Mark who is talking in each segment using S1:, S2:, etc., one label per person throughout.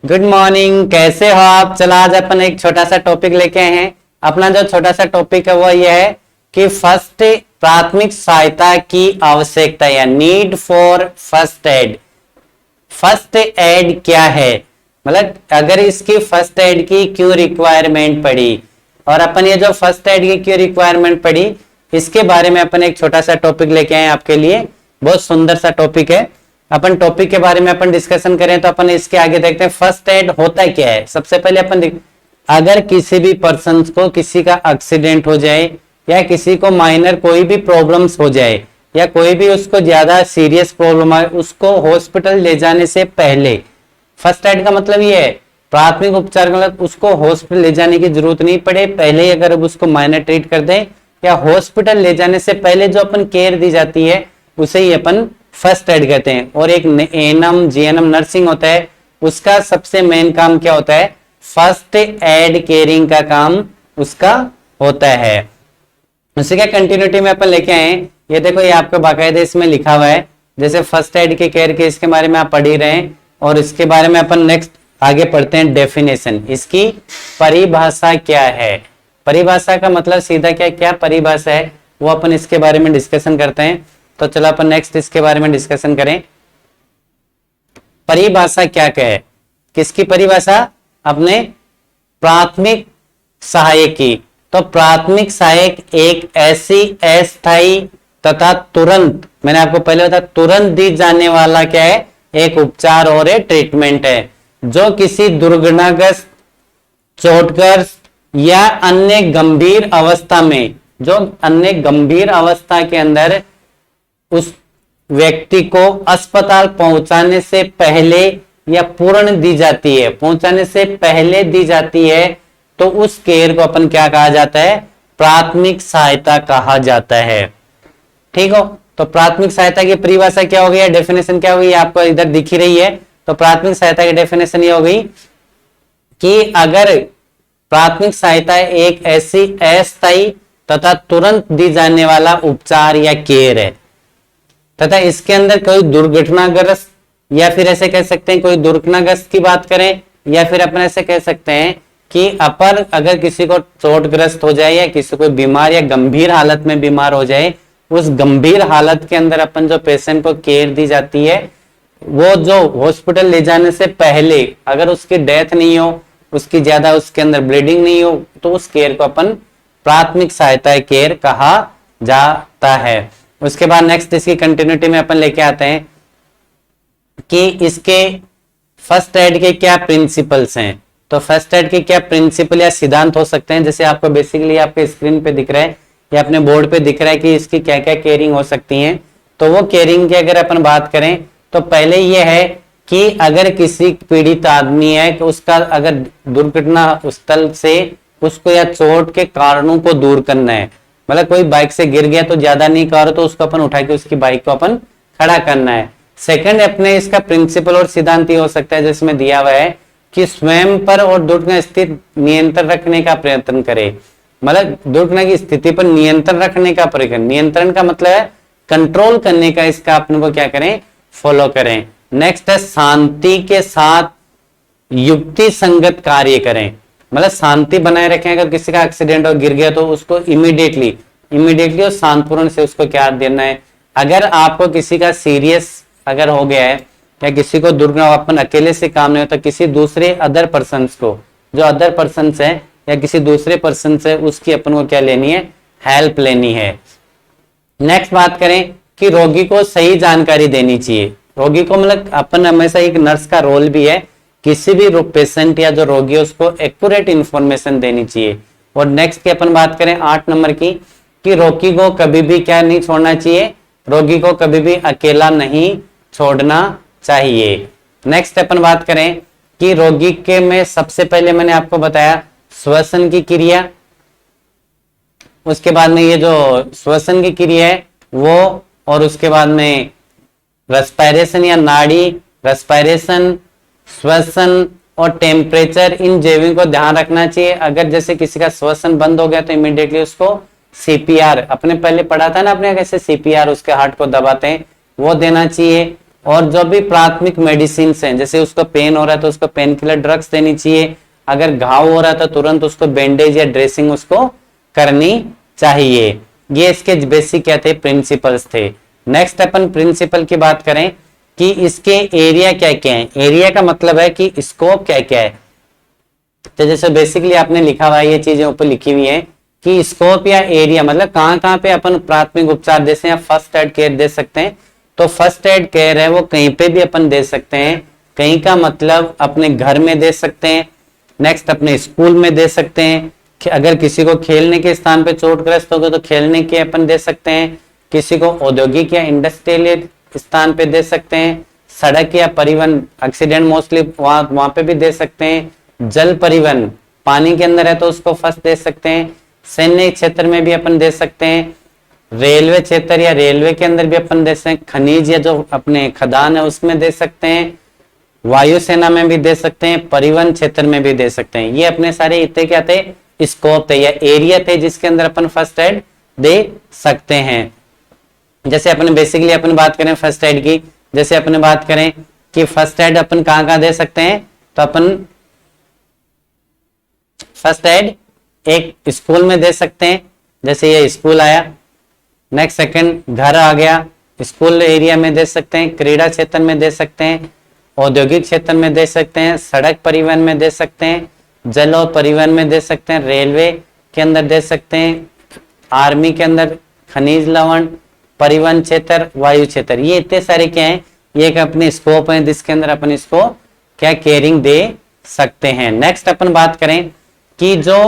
S1: Good morning, कैसे हो आप। चलो आज अपन एक छोटा सा टॉपिक लेके आए हैं। अपना जो छोटा सा टॉपिक है वो ये है कि फर्स्ट प्राथमिक सहायता की आवश्यकता या need for first aid. First aid क्या है, मतलब अगर इसकी फर्स्ट एड की क्यों रिक्वायरमेंट पड़ी और अपन ये जो फर्स्ट एड की क्यों रिक्वायरमेंट पड़ी इसके बारे में अपन एक छोटा सा टॉपिक लेके आए आपके लिए। बहुत सुंदर सा टॉपिक है। अपन टॉपिक के बारे में अपन डिस्कशन करें तो अपन इसके आगे देखते हैं फर्स्ट एड होता क्या है। सबसे पहले अपन अगर किसी भी पर्सन को किसी का एक्सीडेंट हो जाए या किसी को माइनर कोई भी प्रॉब्लम्स हो जाए या कोई भी उसको ज्यादा सीरियस प्रॉब्लम है, उसको हॉस्पिटल ले जाने से पहले फर्स्ट एड का मतलब ये है प्राथमिक उपचार का मतलब उसको हॉस्पिटल ले जाने की जरूरत नहीं पड़े, पहले ही अगर उसको माइनर ट्रीट कर दे या हॉस्पिटल ले जाने से पहले जो अपन केयर दी जाती है उसे ही अपन फर्स्ट एड कहते हैं। और एक एएनएम जीएनएम नर्सिंग होता है, उसका सबसे मेन काम क्या होता है, फर्स्ट एड केयरिंग का काम उसका होता है। उसी का कंटिन्यूटी में अपन लेके आए। ये देखो ये आपको बाकायदा इसमें लिखा हुआ है, जैसे फर्स्ट एड के केयर के इसके बारे में आप पढ़ ही रहे हैं और इसके बारे में अपन नेक्स्ट आगे पढ़ते हैं। डेफिनेशन, इसकी परिभाषा क्या है। परिभाषा का मतलब सीधा क्या क्या परिभाषा है वो अपन इसके बारे में डिस्कशन करते हैं। तो चलो अपन नेक्स्ट इसके बारे में डिस्कशन करें। परिभाषा क्या है, किसकी परिभाषा, अपने प्राथमिक सहायक की। तो प्राथमिक सहायक एक ऐसी अस्थायी तथा तुरंत, मैंने आपको पहले बताया तुरंत दी जाने वाला क्या है, एक उपचार और एक ट्रीटमेंट है जो किसी दुर्घटनाग्रस्त, चोटग्रस्त या अन्य गंभीर अवस्था में, जो अन्य गंभीर अवस्था के अंदर उस व्यक्ति को अस्पताल पहुंचाने से पहले या पूर्ण दी जाती है, पहुंचाने से पहले दी जाती है, तो उस केयर को अपन क्या कहा जाता है, प्राथमिक सहायता कहा जाता है। ठीक हो, तो प्राथमिक सहायता की परिभाषा क्या हो गई, डेफिनेशन क्या हो गई, आपको इधर दिख ही रही है। तो प्राथमिक सहायता की डेफिनेशन ये हो गई कि अगर प्राथमिक सहायता एक ऐसी अस्थायी तथा तुरंत दी जाने वाला उपचार या केयर है तथा इसके अंदर कोई दुर्घटनाग्रस्त, या फिर ऐसे कह सकते हैं कोई दुर्घटनाग्रस्त की बात करें, या फिर अपन ऐसे कह सकते हैं कि अपन अगर किसी को चोटग्रस्त हो जाए या किसी को बीमार या गंभीर हालत में बीमार हो जाए, उस गंभीर हालत के अंदर अपन जो पेशेंट को केयर दी जाती है वो जो हॉस्पिटल ले जाने से पहले अगर उसकी डेथ नहीं हो, उसकी ज्यादा उसके अंदर ब्लीडिंग नहीं हो, तो उस केयर को अपन प्राथमिक सहायता केयर कहा जाता है। उसके बाद नेक्स्ट इसकी कंटिन्यूटी में अपन लेके आते हैं कि इसके फर्स्ट एड के क्या प्रिंसिपल्स हैं। तो फर्स्ट एड के क्या प्रिंसिपल या सिद्धांत हो सकते हैं, जैसे आपको बेसिकली आपके स्क्रीन पे दिख रहा है या अपने बोर्ड पे दिख रहा है कि इसकी क्या क्या केयरिंग हो सकती हैं। तो वो केयरिंग की अगर अपन बात करें तो पहले ये है कि अगर किसी पीड़ित आदमी है कि उसका अगर दुर्घटना स्थल से उसको या चोट के कारणों को दूर करना है, मतलब कोई बाइक से गिर गया तो ज्यादा नहीं करो तो उसको अपन उठा के उसकी बाइक को अपन खड़ा करना है। सेकंड अपने इसका प्रिंसिपल और सिद्धांत ये हो सकता है जिसमें दिया हुआ है कि स्वयं पर और दुर्घटना स्थिति नियंत्रण रखने का प्रयत्न करे, मतलब दुर्घटना की स्थिति पर नियंत्रण रखने का प्रयत्न, नियंत्रण का मतलब है कंट्रोल करने का, इसका अपने को क्या करें, फॉलो करें। नेक्स्ट है शांति के साथ युक्ति संगत कार्य करें, मतलब शांति बनाए रखें। अगर किसी का एक्सीडेंट हो गिर गया तो उसको इमीडिएटली और शांतिपूर्ण से उसको क्या देना है। अगर आपको किसी का सीरियस अगर हो गया है या किसी को दुर्घटना अपन अकेले से काम नहीं होता, किसी दूसरे अदर पर्सन को, जो अदर पर्सन है या किसी दूसरे पर्सन से, उसकी अपन को क्या लेनी है, हेल्प लेनी है। नेक्स्ट बात करें कि रोगी को सही जानकारी देनी चाहिए। रोगी को मतलब अपन हमेशा एक नर्स का रोल भी है, किसी भी पेशेंट या जो रोगी है उसको एक्यूरेट इंफॉर्मेशन देनी चाहिए। और नेक्स्ट की अपन बात करें 8 नंबर की कि रोगी को कभी भी क्या नहीं छोड़ना चाहिए, रोगी को कभी भी अकेला नहीं छोड़ना चाहिए। नेक्स्ट अपन बात करें कि रोगी के में सबसे पहले मैंने आपको बताया श्वसन की क्रिया, उसके बाद में ये जो श्वसन की क्रिया है वो, और उसके बाद में रेस्पिरेशन या नाड़ी, रेस्पिरेशन, श्वसन और टेम्परेचर, इन जैवियों को ध्यान रखना चाहिए। अगर जैसे किसी का श्वसन बंद हो गया तो इमीडिएटली उसको सीपीआर, अपने पहले पढ़ा था ना अपने कैसे सीपीआर उसके हार्ट को दबाते हैं, वो देना चाहिए। और जो भी प्राथमिक मेडिसिन हैं, जैसे उसको पेन हो रहा है तो उसको पेन किलर ड्रग्स देनी चाहिए, अगर घाव हो रहा है तो तुरंत उसको बैंडेज या ड्रेसिंग उसको करनी चाहिए। ये इसके बेसिक क्या थे, प्रिंसिपल्स थे। नेक्स्ट अपन प्रिंसिपल की बात करें कि इसके एरिया क्या क्या है। एरिया का मतलब है कि स्कोप क्या क्या है। तो जैसे बेसिकली आपने लिखा हुआ है, ये चीजें ऊपर लिखी हुई है कि स्कोप या एरिया मतलब कहाँ कहाँ पे अपन प्राथमिक उपचार दे सकते हैं या फर्स्ट एड केयर दे सकते हैं। तो फर्स्ट एड केयर है वो कहीं पे भी अपन दे सकते हैं। कहीं का मतलब अपने घर में दे सकते हैं, नेक्स्ट अपने स्कूल में दे सकते हैं, अगर किसी को खेलने के स्थान पे चोटग्रस्त हो गए तो खेलने के अपन दे सकते हैं, किसी को औद्योगिक या इंडस्ट्रियल स्थान पे दे सकते हैं, सड़क या परिवहन एक्सीडेंट मोस्टली वहां पे भी दे सकते हैं, जल परिवहन पानी के अंदर है तो उसको फर्स्ट दे सकते हैं, सैन्य क्षेत्र में भी अपन दे सकते हैं, रेलवे क्षेत्र या रेलवे के अंदर भी अपन दे सकते हैं, खनिज या जो अपने खदान है उसमें दे सकते हैं, वायुसेना में भी दे सकते हैं, परिवहन क्षेत्र में भी दे सकते हैं। ये अपने सारे इतने क्या थे, स्कोप थे या एरिया थे जिसके अंदर अपन फर्स्ट एड दे सकते हैं। जैसे अपन बेसिकली अपन बात करें फर्स्ट एड की, जैसे अपन बात करें कि फर्स्ट एड अपन कहाँ कहाँ दे सकते हैं, तो अपन फर्स्ट एड एक स्कूल में दे सकते हैं, जैसे ये स्कूल आया। नेक्स्ट सेकंड घर आ गया, स्कूल एरिया में दे सकते हैं, क्रीड़ा क्षेत्र में दे सकते हैं, औद्योगिक क्षेत्र में दे सकते हैं, सड़क परिवहन में दे सकते हैं, जल और परिवहन में दे सकते हैं, रेलवे के अंदर दे सकते हैं, आर्मी के अंदर, खनिज लवण, परिवहन क्षेत्र, वायु क्षेत्र। ये इतने सारे क्या हैं, ये एक अपने स्कोप है जिसके अंदर अपन इसको क्या केयरिंग दे सकते हैं। नेक्स्ट अपन बात करें कि जो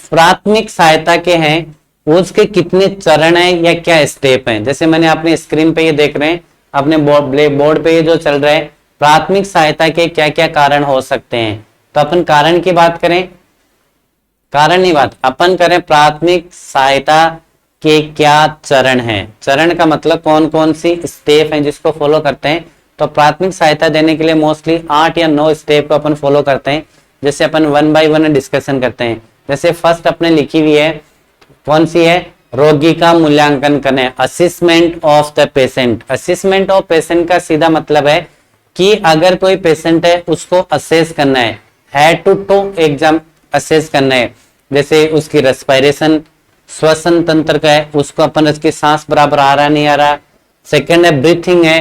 S1: प्राथमिक सहायता के हैं उसके कितने चरण हैं या क्या स्टेप हैं। जैसे मैंने अपने स्क्रीन पे ये देख रहे हैं, अपने बोर्ड पे ये जो चल रहा है, प्राथमिक सहायता के क्या क्या कारण हो सकते हैं। तो अपन कारण की बात करें, कारण नहीं बात अपन करें, प्राथमिक सहायता के क्या चरण हैं। चरण का मतलब कौन कौन सी स्टेप हैं जिसको फॉलो करते हैं। तो प्राथमिक सहायता देने के लिए मोस्टली 8 या 9 स्टेप को अपन फॉलो करते हैं। जैसे अपन 1 बाय 1 डिस्कशन करते हैं। जैसे फर्स्ट अपने लिखी हुई है, कौन सी है, रोगी का मूल्यांकन करना, assessment of the patient. Assessment of patient का सीधा मतलब है कि अगर कोई पेशेंट है उसको असेस करना है, हेड टू एग्जाम असेस करना है। जैसे उसकी रेस्पिरेशन, श्वसन तंत्र का है, उसको अपन उसकी सांस बराबर आ रहा नहीं आ रहा। सेकंड है ब्रीथिंग है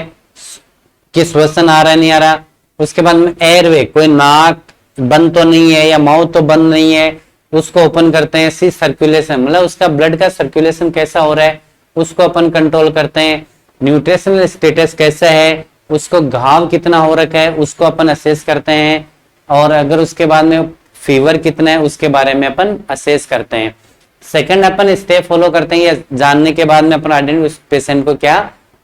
S1: कि श्वसन आ रहा नहीं आ रहा। उसके बाद में एयरवे, कोई नाक बंद तो नहीं है या माउथ तो बंद नहीं है, उसको ओपन करते हैं। सी सर्कुलेशन मतलब उसका ब्लड का सर्कुलेशन कैसा हो रहा है उसको अपन कंट्रोल करते हैं। न्यूट्रिशनल स्टेटस कैसा है, उसको घाव कितना हो रखा है उसको अपन असेस करते हैं। और अगर उसके बाद में फीवर कितना है उसके बारे में अपन असेस करते हैं। सेकंड अपन स्टेप फॉलो करते हैं, ये जानने के बाद में अपन आइडेंटिफाई उस पेशेंट को क्या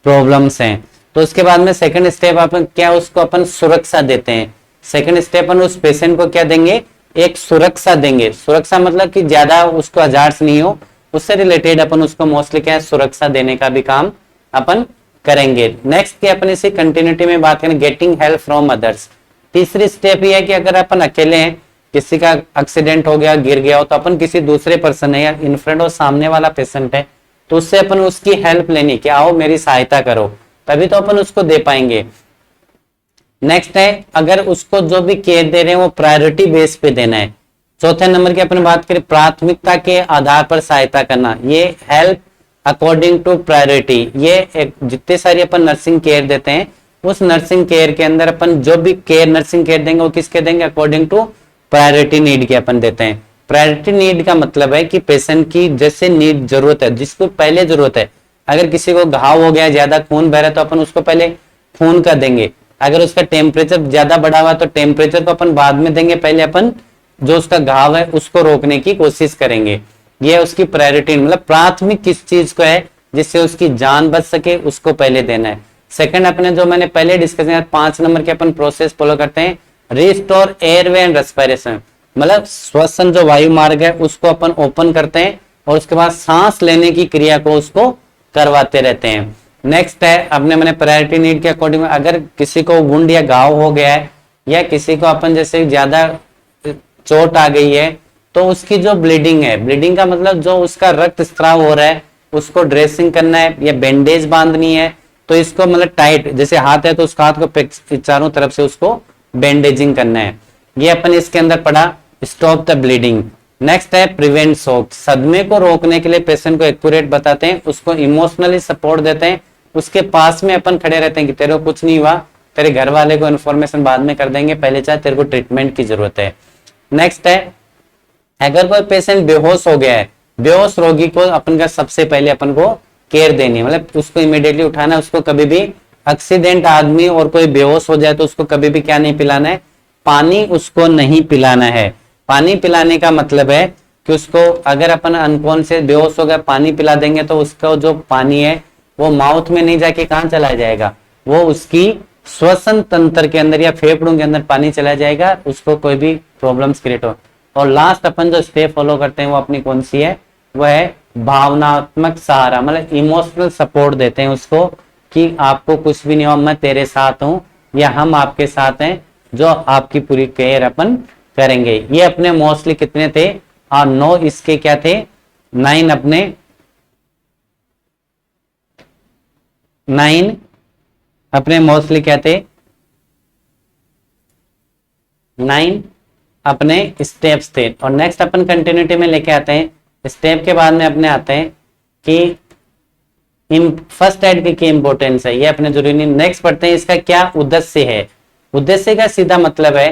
S1: प्रॉब्लम्स हैं। तो उसके बाद में सेकंड स्टेप अपन क्या, उसको अपन सुरक्षा देते हैं। सेकंड स्टेप अपन उस पेशेंट को क्या देंगे, एक सुरक्षा देंगे। सुरक्षा मतलब कि ज्यादा उसको हजार्स नहीं हो, उससे रिलेटेड अपन उसको मोस्टली क्या है, सुरक्षा देने का भी काम अपन करेंगे। नेक्स्ट की अपन इसी कंटिन्यूटी में बात करें, गेटिंग हेल्प फ्रॉम अदर्स। तीसरी स्टेप ये है कि अगर अपन अकेले हैं, किसी का एक्सीडेंट हो गया, गिर गया हो, तो अपन किसी दूसरे पर्सन है या इन फ्रंट और सामने वाला पेशेंट है तो उससे अपन उसकी हेल्प लेनी कि आओ मेरी सहायता करो, तभी तो अपन उसको दे पाएंगे। नेक्स्ट है, अगर उसको जो भी केयर दे रहे हैं वो प्रायोरिटी बेस पे देना है। चौथे नंबर की अपन बात करें, प्राथमिकता के आधार पर सहायता करना, ये हेल्प अकॉर्डिंग टू प्रायोरिटी। ये एक जितने सारी अपन नर्सिंग केयर देते हैं उस नर्सिंग केयर के अंदर अपन जो भी केयर नर्सिंग केयर देंगे वो किसके देंगे, अकॉर्डिंग टू प्रायोरिटी नीड के अपन देते हैं। प्रायोरिटी नीड का मतलब है कि पेशेंट की जैसे नीड जरूरत है, जिसको पहले जरूरत है। अगर किसी को घाव हो गया, ज्यादा खून बह रहा है तो अपन उसको पहले खून का देंगे। अगर उसका टेम्परेचर ज्यादा बढ़ा हुआ तो टेम्परेचर को अपन बाद में देंगे, पहले अपन जो उसका घाव है उसको रोकने की कोशिश करेंगे। ये उसकी प्रायोरिटी मतलब प्राथमिक किस चीज को है जिससे उसकी जान बच सके उसको पहले देना है। सेकंड अपने जो मैंने पहले डिस्कस किया 5 नंबर के अपन प्रोसेस फॉलो करते हैं, रिस्टोर एयरवे एंड रेस्पिरेशन, मतलब श्वसन जो वायु मार्ग है उसको अपन ओपन करते हैं और उसके बाद सांस लेने की क्रिया को उसको करवाते रहते हैं। नेक्स्ट है अपने मैंने प्रायोरिटी नीड के अकॉर्डिंग, अगर किसी को वुंड या घाव हो गया है या किसी को अपन जैसे ज्यादा चोट आ गई है तो उसकी जो ब्लीडिंग है, ब्लीडिंग का मतलब जो उसका रक्त स्त्राव हो रहा है उसको ड्रेसिंग करना है या बैंडेज बांधनी है तो इसको मतलब टाइट, जैसे हाथ है तो उसका हाथ को चारों तरफ से उसको बैंडेजिंग करना है। ये अपन इसके अंदर पढ़ा स्टॉप द ब्लीडिंग। नेक्स्ट है प्रिवेंट शॉक, सदमे को रोकने के लिए पेशेंट को एक्यूरेट बताते हैं, उसको इमोशनली सपोर्ट देते हैं, उसके पास में अपन खड़े रहते हैं कि तेरे को कुछ नहीं हुआ, तेरे घर वाले को इन्फॉर्मेशन बाद में कर देंगे, पहले चाहे तेरे को ट्रीटमेंट की जरूरत है। नेक्स्ट है अगर कोई पेशेंट बेहोश हो गया है, बेहोश रोगी को अपन का सबसे पहले अपन को केयर देनी है, मतलब उसको इमीडिएटली उठाना है। उसको कभी भी एक्सीडेंट आदमी और कोई बेहोश हो जाए तो उसको कभी भी क्या नहीं पिलाना है, पानी उसको नहीं पिलाना है। पानी पिलाने का मतलब है कि उसको अगर अपन अनकॉन्शियस बेहोश हो गया पानी पिला देंगे तो उसका जो पानी है वो माउथ में नहीं जाके कहां चला जाएगा, वो उसकी श्वसन तंत्र के अंदर या फेफड़ों के अंदर पानी चला जाएगा, उसको कोई भी प्रॉब्लम्स क्रिएट हो। और लास्ट अपन जो स्टेप फॉलो करते हैं वो अपनी कौन सी है, वो है भावनात्मक सहारा, मतलब इमोशनल सपोर्ट देते हैं उसको कि आपको कुछ भी नहीं हो, मैं तेरे साथ हूं या हम आपके साथ हैं, जो आपकी पूरी केयर अपन करेंगे। ये अपने मोस्टली कितने थे, और 9 इसके क्या थे, 9 अपने 9 अपने मोस्टली क्या थे, 9 अपने स्टेप्स थे। और नेक्स्ट अपन कंटिन्यूटी में लेके आते हैं, स्टेप के बाद में अपने आते हैं कि फर्स्ट एड की इंपॉर्टेंस है, ये अपने जरूरी नहीं। नेक्स्ट पढ़ते हैं इसका क्या उद्देश्य है। उद्देश्य का सीधा मतलब है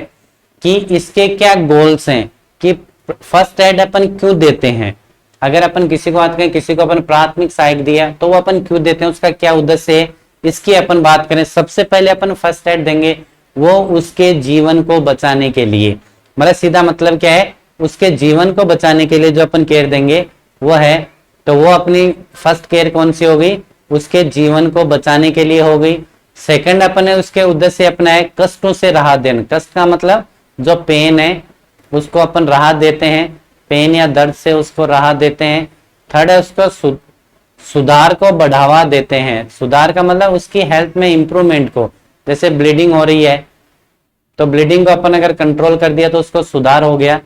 S1: कि इसके क्या गोल्स हैं, कि फर्स्ट एड अपन क्यों देते हैं। अगर अपन किसी को बात करें, किसी को अपन प्राथमिक सहायक दिया तो वो अपन क्यों देते हैं, उसका क्या उद्देश्य है, इसकी अपन बात करें। सबसे पहले अपन फर्स्ट एड देंगे वो उसके जीवन को बचाने के लिए, मतलब सीधा मतलब क्या है, उसके जीवन को बचाने के लिए जो अपन केयर देंगे वो है, तो वो अपनी फर्स्ट केयर कौन सी होगी, उसके जीवन को बचाने के लिए होगी। सेकंड अपन है उसके उद्देश्य अपना है कष्टों से राहत देना, कष्ट का मतलब जो पेन है उसको अपन राहत देते हैं, पेन या दर्द से उसको राहत देते हैं। थर्ड है उसको सुधार को बढ़ावा देते हैं, सुधार का मतलब उसकी हेल्थ में इंप्रूवमेंट को, जैसे ब्लीडिंग हो रही है तो ब्लीडिंग को अपन अगर कंट्रोल कर दिया तो उसको सुधार हो गया,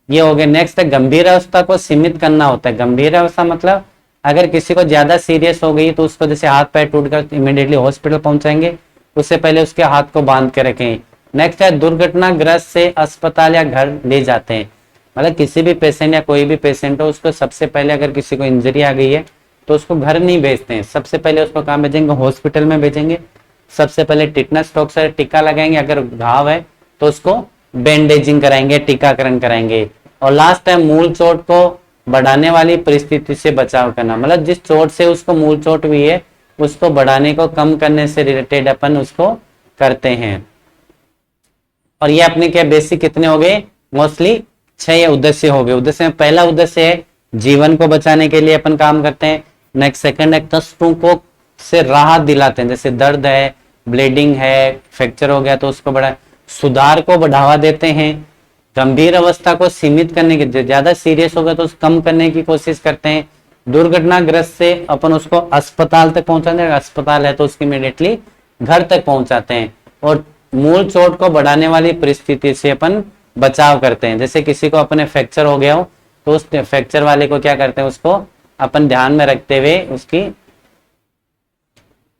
S1: ये हो गया। नेक्स्ट है गंभीर अवस्था को सीमित करना होता है। गंभीर अवस्था मतलब अगर किसी को ज्यादा सीरियस हो गई तो उसको जैसे हाथ पैर टूटकर इमीडिएटली हॉस्पिटल पहुंचाएंगे, उससे पहले उसके हाथ को बांध के रखें। नेक्स्ट है दुर्घटनाग्रस्त से अस्पताल या घर ले जाते हैं, मतलब किसी भी पेशेंट या कोई भी पेशेंट हो उसको सबसे पहले अगर किसी को इंजरी आ गई है तो उसको घर नहीं भेजते हैं, सबसे पहले उसको कहाँ भेजेंगे, हॉस्पिटल में भेजेंगे। सबसे पहले टिटनस टॉक्स टीका लगाएंगे, अगर घाव है तो उसको बैंडेजिंग कराएंगे, टीकाकरण कराएंगे। और लास्ट है मूल चोट को बढ़ाने वाली परिस्थिति से बचाव करना, मतलब जिस चोट से उसको मूल चोट हुई है उसको बढ़ाने को कम करने से रिलेटेड अपन उसको करते हैं। और ये अपने क्या बेसिक कितने हो गए, मोस्टली 6 उद्देश्य हो गए। उद्देश्य में पहला उद्देश्य है जीवन को बचाने के लिए अपन काम करते हैं। नेक्स्ट सेकंड है कष्टों को से राहत दिलाते हैं, जैसे दर्द है, ब्लीडिंग है, फ्रैक्चर हो गया तो उसको बढ़ा, सुधार को बढ़ावा देते हैं, गंभीर अवस्था को सीमित करने के, ज्यादा सीरियस हो गया तो उसको कम करने की कोशिश करते हैं। दुर्घटनाग्रस्त से अपन उसको अस्पताल तक पहुंचाते हैं, अस्पताल है तो उसकी इमीडिएटली घर तक पहुंचाते हैं। और मूल चोट को बढ़ाने वाली परिस्थिति से अपन बचाव करते हैं, जैसे किसी को अपने फ्रैक्चर हो गया हो तो उस फ्रैक्चर वाले को क्या करते हैं, उसको अपन ध्यान में रखते हुए उसकी।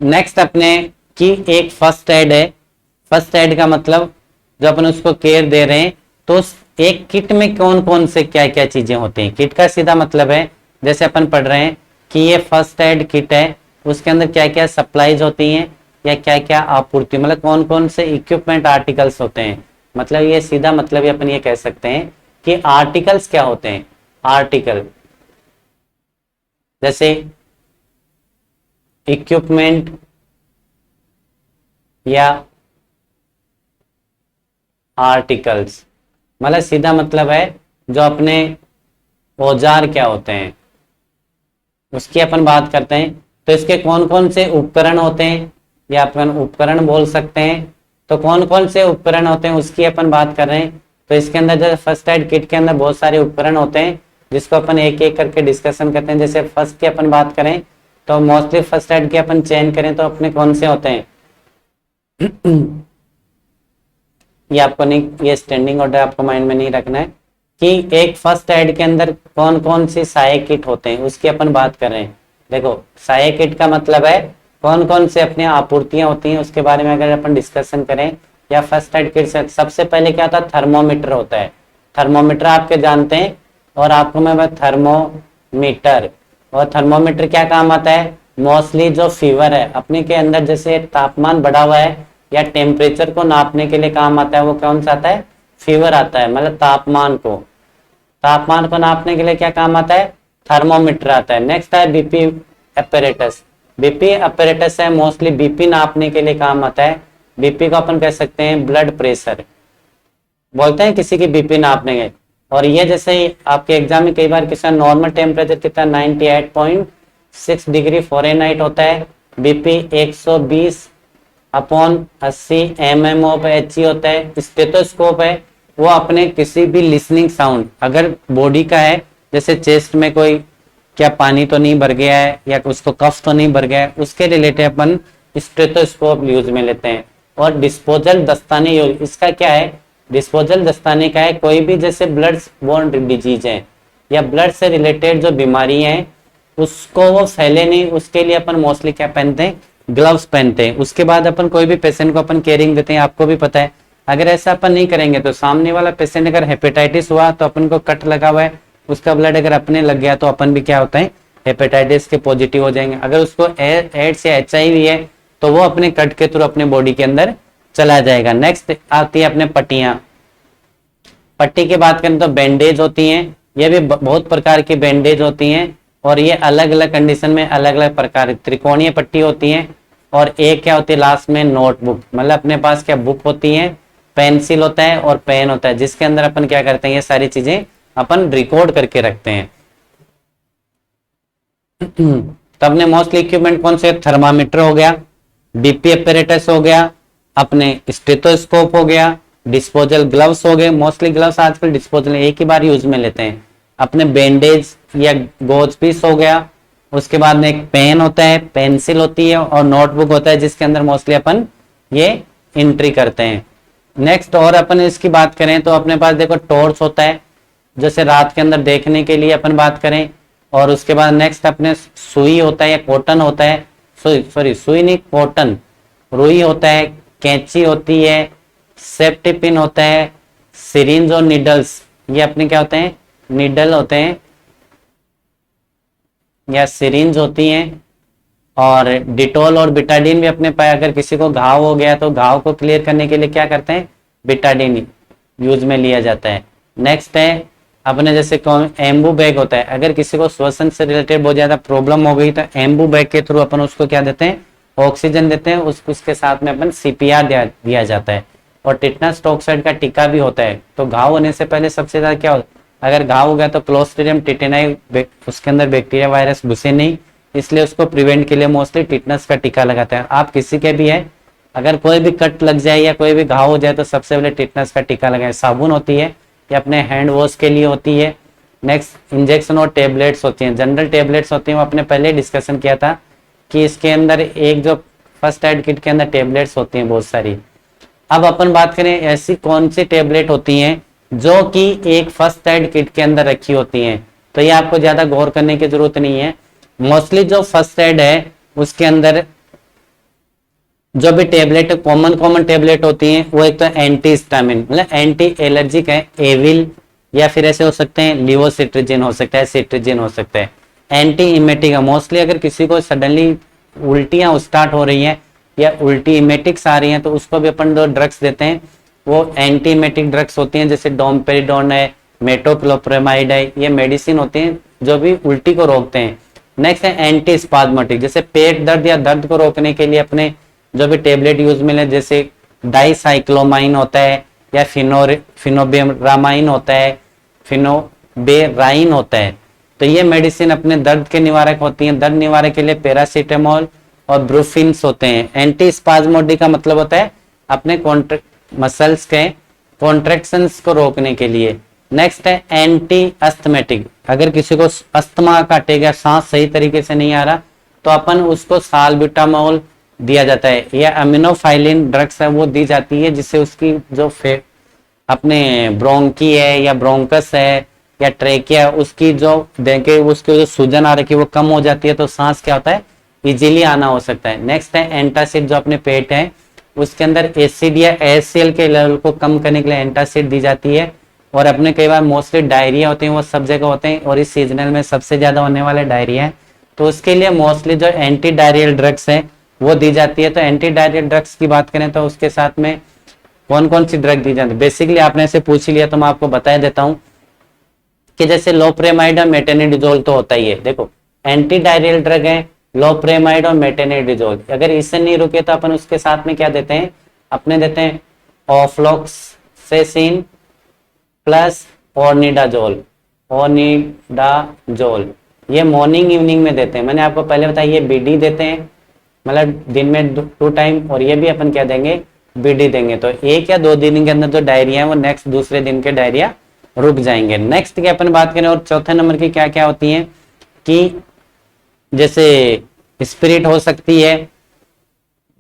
S1: नेक्स्ट अपने की एक फर्स्ट एड है। फर्स्ट एड का मतलब जो अपन उसको केयर दे रहे हैं तो उस एक किट में कौन कौन से क्या क्या चीजें होती हैं। किट का सीधा मतलब है जैसे अपन पढ़ रहे हैं कि ये फर्स्ट एड किट है, उसके अंदर क्या क्या सप्लाईज होती हैं या क्या क्या आपूर्ति, मतलब कौन कौन से इक्विपमेंट आर्टिकल्स होते हैं। मतलब ये सीधा मतलब ये अपन ये कह सकते हैं कि आर्टिकल्स क्या होते हैं, आर्टिकल जैसे इक्विपमेंट या आर्टिकल्स, मतलब सीधा मतलब है जो अपने औजार क्या होते हैं उसकी अपन बात करते हैं। तो इसके कौन कौन से उपकरण होते हैं या अपन उपकरण बोल सकते हैं, तो कौन कौन से उपकरण होते हैं उसकी अपन बात कर रहे हैं। तो इसके अंदर जैसे फर्स्ट एड किट के अंदर बहुत सारे उपकरण होते हैं जिसको अपन एक एक करके डिस्कशन करते हैं। जैसे फर्स्ट की अपन बात करें तो मोस्टली फर्स्ट एड की अपन चयन करें तो अपने कौन से होते हैं ये आपको नहीं, ये स्टैंडिंग ऑर्डर आपको माइंड में नहीं रखना है कि एक फर्स्ट एड के अंदर कौन कौन सी सहायक किट होते हैं उसकी अपन बात कर रहे हैं। देखो सहायक किट का मतलब है कौन कौन से अपनी आपूर्तियां होती हैं उसके बारे में अगर अपन डिस्कशन करें, या फर्स्ट एड किट से सबसे पहले क्या होता है, थर्मोमीटर होता है। थर्मोमीटर आपके जानते हैं, और आपको मैं थर्मोमीटर, और थर्मोमीटर क्या काम आता है, मोस्टली जो फीवर है अपने के अंदर, जैसे तापमान बढ़ा हुआ है या टेम्परेचर को नापने के लिए काम आता है, वो कौन सा आता है, फीवर आता है, मतलब तापमान को नापने के लिए क्या काम आता है, थर्मोमीटर आता है। नेक्स्ट है बीपी अपैरेटस। बीपी अपैरेटस है मोस्टली बीपी नापने के लिए काम आता है। बीपी को अपन कह सकते हैं ब्लड प्रेशर, बोलते हैं किसी की बीपी नापने के। और ये जैसे आपके एग्जाम में कई बार किसी नॉर्मल टेम्परेचर कितना 98.6 डिग्री फ़ारेनहाइट होता है, बीपी 120/80 mmHg होता है। स्टेथोस्कोप है वो अपने किसी भी लिसनिंग साउंड, अगर बॉडी का है जैसे चेस्ट में कोई क्या पानी तो नहीं भर गया है या उसको कफ तो नहीं भर गया है, उसके रिलेटेड अपन स्टेथोस्कोप यूज में लेते हैं। और डिस्पोजल दस्ताने यूज, इसका क्या है, डिस्पोजल दस्ताने का है कोई भी जैसे ब्लड बोर्न डिजीज है या ब्लड से रिलेटेड जो बीमारी है उसको वो फैले नहीं, उसके लिए अपन मोस्टली क्या पहनते हैं, ग्लव्स पहनते हैं। उसके बाद अपन कोई भी पेशेंट को अपन केयरिंग देते हैं, आपको भी पता है। अगर ऐसा अपन नहीं करेंगे तो सामने वाला पेशेंट अगर हेपेटाइटिस हुआ तो अपन को कट लगा हुआ है, उसका ब्लड अगर अपने लग गया तो अपन भी क्या होता है, हेपेटाइटिस के पॉजिटिव हो जाएंगे। अगर उसको एड्स या HIV है तो वो अपने कट के थ्रू अपने बॉडी के अंदर चला जाएगा। नेक्स्ट आती है अपने पट्टियां। पट्टी की बात करें तो बैंडेज होती हैं, ये भी बहुत प्रकार की बैंडेज होती हैं, और ये अलग अलग कंडीशन में अलग अलग प्रकार, त्रिकोणीय पट्टी होती है। और एक क्या होती है लास्ट में, नोटबुक, मतलब अपने पास क्या बुक होती है, पेंसिल होता है और पेन होता है, जिसके अंदर अपन क्या करते हैं, ये सारी चीजें अपन रिकॉर्ड करके रखते हैं। तब ने मोस्टली इक्विपमेंट कौन से, थर्मामीटर हो गया, बीपी अपैरेटस हो गया, अपने स्टेथोस्कोप हो गया, डिस्पोजल ग्लव्स हो गए। मोस्टली ग्लव्स आजकल डिस्पोजल एक ही बार यूज में लेते हैं। अपने बैंडेज या गोज पीस हो गया, उसके बाद में एक पेन होता है, पेंसिल होती है और नोटबुक होता है, जिसके अंदर मोस्टली अपन ये एंट्री करते हैं। नेक्स्ट और अपन इसकी बात करें तो अपने पास देखो टॉर्च होता है, जैसे रात के अंदर देखने के लिए अपन बात करें। और उसके बाद नेक्स्ट अपने सुई होता है या कॉटन होता है, सुई नहीं कॉटन, रुई होता है, कैंची होती है, सेफ्टी पिन होता है, सिरिंज और निडल्स, ये अपने क्या होते हैं, निडल होते हैं या सिरिंज होती हैं। और डिटोल और बिटाडीन भी अपने पास, अगर किसी को घाव हो गया तो घाव को क्लियर करने के लिए क्या करते हैं, बिटाडीन यूज में लिया जाता है। नेक्स्ट है अपने जैसे एम्बू बैग होता है, अगर किसी को श्वसन से रिलेटेड बहुत ज्यादा प्रॉब्लम हो गई तो एम्बू बैग के थ्रू अपन उसको क्या देते हैं, ऑक्सीजन देते हैं, उसके साथ में अपन CPR दिया जाता है। और टिटनस टॉक्साइड का टीका भी होता है। तो घाव होने से पहले सबसे ज्यादा क्या होता है, अगर घाव हो गया तो क्लोस्ट्रिडियम टिटेनाई, उसके अंदर बैक्टीरिया वायरस घुसे नहीं, इसलिए उसको प्रिवेंट के लिए मोस्टली टिटनस का टीका लगाते हैं। आप किसी के भी है, अगर कोई भी कट लग जाए या कोई भी घाव हो जाए तो सबसे पहले टिटनस का टीका लगाए। साबुन होती है, ये अपने हैंड वॉश के लिए होती है। नेक्स्ट इंजेक्शन और टेबलेट्स होती हैं, जनरल टेबलेट्स होती हैं, वो अपने पहले डिस्कशन किया था कि इसके अंदर एक जो फर्स्ट एड किट के अंदर टेबलेट्स होती हैं बहुत सारी। अब अपन बात करें ऐसी कौन सी टेबलेट होती हैं जो कि एक फर्स्ट एड किट के अंदर रखी होती हैं, तो ये आपको ज्यादा गौर करने की जरूरत नहीं है। मोस्टली जो फर्स्ट एड है उसके अंदर जो भी टेबलेट कॉमन टेबलेट होती हैं वो एक तो एंटी हिस्टामिन मतलब एंटी एलर्जिक है, एविल, या फिर ऐसे हो सकते हैं लिवोसिट्रिजिन हो सकता है, सिट्रिजिन हो सकता है। एंटी इमेटिक है, मोस्टली अगर किसी को सडनली उल्टियां स्टार्ट हो रही हैं या उल्टी इमेटिक्स आ रही हैं तो उसको भी अपन जो ड्रग्स देते हैं वो एंटी इमेटिक ड्रग्स होती हैं, जैसे डोमपेरिडोन है, मेटोक्लोप्रेमाइड है, ये मेडिसिन होती हैं जो भी उल्टी को रोकते हैं। नेक्स्ट है एंटी स्पाज्मेटिक, जैसे पेट दर्द या दर्द को रोकने के लिए अपने जो भी टेबलेट यूज में ले, जैसे डाइसाइक्लोमाइन होता है या फिनोबेरामाइन होता है, फिनोबेराइन होता है, तो ये मेडिसिन अपने दर्द के निवारक होती हैं। दर्द निवारक के लिए पैरासीटामोल और ब्रूफिन्स होते हैं। एंटी स्पाज्मोडिक का मतलब होता है अपने मसल्स के कॉन्ट्रैक्शंस को रोकने के लिए। नेक्स्ट है एंटी अस्थमेटिक, अगर किसी को अस्थमा का अटैक या सांस सही तरीके से नहीं आ रहा तो अपन उसको साल्ब्यूटामोल दिया जाता है, या अमीनोफाइलिन ड्रग्स है वो दी जाती है, जिससे उसकी जो अपने ब्रोंकी है या ब्रोंकस है या ट्रेकिया उसकी जो देखे उसकी जो सूजन आ रखी है वो कम हो जाती है, तो सांस क्या होता है इजीली आना हो सकता है। नेक्स्ट है एंटासिड, जो अपने पेट है उसके अंदर एसिड या HCl के लेवल को कम करने के लिए एंटासिड दी जाती है। और अपने कई बार मोस्टली डायरिया होते हैं, वो सब जगह होते हैं और इस सीजनल में सबसे ज्यादा होने वाले डायरिया है, तो उसके लिए मोस्टली जो एंटी डायरियल ड्रग्स है वो दी जाती है। तो एंटी डायरियल ड्रग्स की बात करें तो उसके साथ में कौन कौन सी ड्रग दी जाती है, बेसिकली आपने ऐसे पूछ लिया तो मैं आपको बता देता हूं कि जैसे लोप्रेमाइड और मेटेनिडिजोल तो होता ही है। देखो एंटी डायरियल ड्रग है लोप्रेमाइड और मेटेनिडिजोल, अगर इससे नहीं रुके तो अपन उसके साथ में क्या देते हैं, अपने देते हैं ऑफ्लोक्सेसिन प्लस ओर्निडाजोल। ओर्निडाजोल ये मॉर्निंग इवनिंग में देते हैं, मैंने आपको पहले बताया ये BD देते हैं, मतलब दिन में 2 टाइम, और ये भी अपन क्या देंगे, BD देंगे। तो 1 या 2 दिन के अंदर जो डायरिया है वो नेक्स्ट दूसरे दिन के डायरिया रुक जाएंगे। नेक्स्ट की अपन बात करें, और चौथे नंबर की क्या क्या होती है कि जैसे स्पिरिट हो सकती है,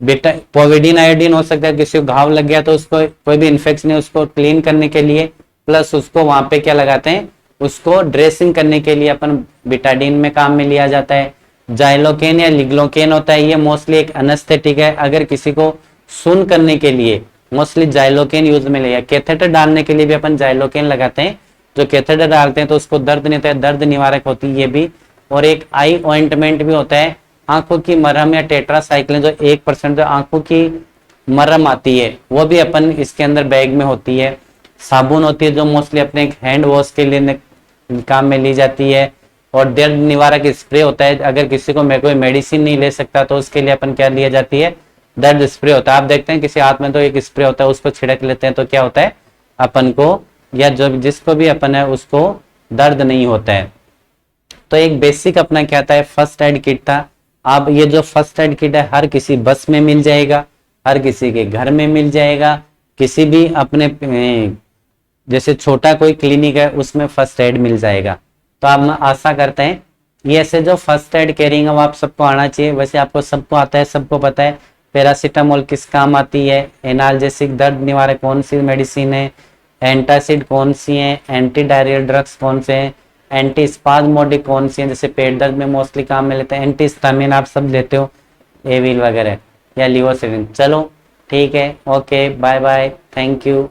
S1: बेटा पोविडीन आयोडीन हो सकता है, किसी को घाव लग गया तो उसको कोई भी इन्फेक्शन है उसको क्लीन करने के लिए, प्लस उसको वहां पे क्या लगाते हैं, उसको ड्रेसिंग करने के लिए अपन बिटाडीन में काम में लिया जाता है। जाइलोकेन या लिग्लोकेन होता है, ये मोस्टली एक अनेस्थेटिक है, अगर किसी को सुन करने के लिए मोस्टली जाइलोकेन यूज में लिया। कैथेटर डालने के लिए भी अपन जाइलोकेन लगाते हैं, जो कैथेटर डालते हैं तो उसको दर्द नहीं होता है, दर्द निवारक होती है ये भी। और एक आई ऑइंटमेंट भी होता है, आंखों की मरहम या टेट्रासाइक्लिन, जो 1% जो आंखों की मरहम आती है वो भी अपन इसके अंदर बैग में होती है। साबुन होती है जो मोस्टली अपने हैंड वॉश के लिए काम में ली जाती है। और दर्द निवारक स्प्रे होता है, अगर किसी को कोई मेडिसिन नहीं ले सकता तो उसके लिए अपन क्या लिया जाती है, दर्द स्प्रे होता है। आप देखते हैं किसी हाथ में तो एक स्प्रे होता है, उसको छिड़क लेते हैं तो क्या होता है, अपन को या जो जिसको भी अपन है उसको दर्द नहीं होता है। तो एक बेसिक अपना क्या था, फर्स्ट एड किट था। अब ये जो फर्स्ट एड किट है हर किसी बस में मिल जाएगा, हर किसी के घर में मिल जाएगा, किसी भी अपने जैसे छोटा कोई क्लिनिक है उसमें फर्स्ट एड मिल जाएगा। तो आप आशा करते हैं ये ऐसे जो फर्स्ट एड कैरिंग है वो आप सबको आना चाहिए। वैसे आपको सबको आता है, सबको पता है पैरासीटामोल किस काम आती है, एनाल्जेसिक दर्द निवारक कौन सी मेडिसिन है, एंटासिड कौन सी है, एंटी डायरियल ड्रग्स कौन से हैं, एंटी स्पाज्मोडिक कौन सी है, जैसे पेट दर्द में मोस्टली काम में लेते हैं, एंटी हिस्टामिन आप सब लेते हो, एविल वगैरह या लिवोसिलिन। चलो ठीक है, okay bye bye, thank you.